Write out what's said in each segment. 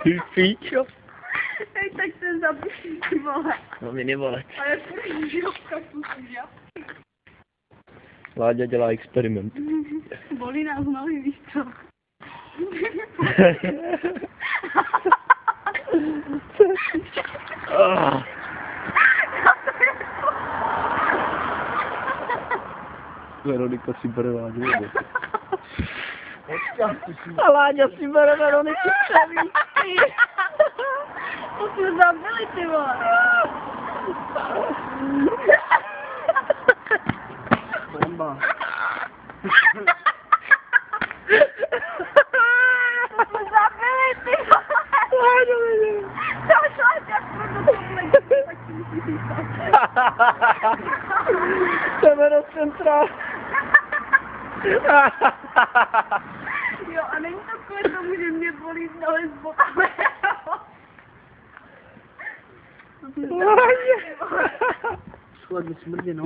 Ty píčo. Hej, tak ten zabuší, ty vole. No mi nevole. Ale furt žilka kusí, že? Láďa dělá experiment. Bolí nás nohy, víš co? Veronika si bere Láďu. A Láďa si bere Veroniku převíčky. To jsme zabili, ty vole. Bomba. To jsme zabili, ty vole. To šla jak pro tohle, tak si musíš Jdeme do centra. Jo, a není to kvůli tomu, že mě bolí nohy z boku. Schladně smrdě, no.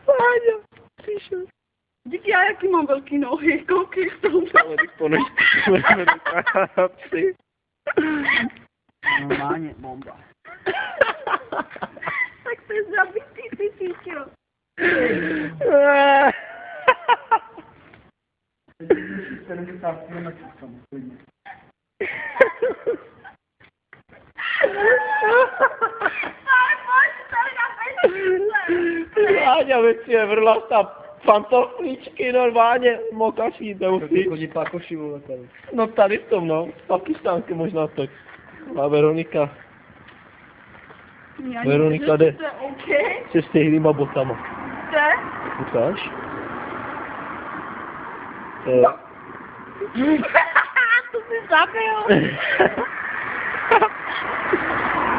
Láďa, přišel. Díky, já jaký mám velký nohy, koukej v tom. Ale ty ponožky jsme do práci. Normálně, bomba. Tak to je zabitý, ty píčo. Ale pojď, tady na pejsku. Láďa mi si je vrla ta pantoflíčky normálně mokačí, to musí. Chodí pákoši, vole, tady. No tady v tom, no, z Pakistánky možná tak. A Veronika Veronika jde. To je OK. se stejnýma botama. Chce? Ukáž? To jsi zabil.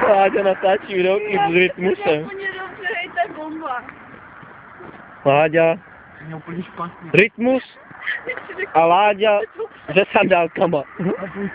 Láďa natáčí videoklip s Rytmusem. Úplně dobře, hej, to je bomba. Láďa, Mě úplně špatně. Rytmus a Láďa se sandálkama.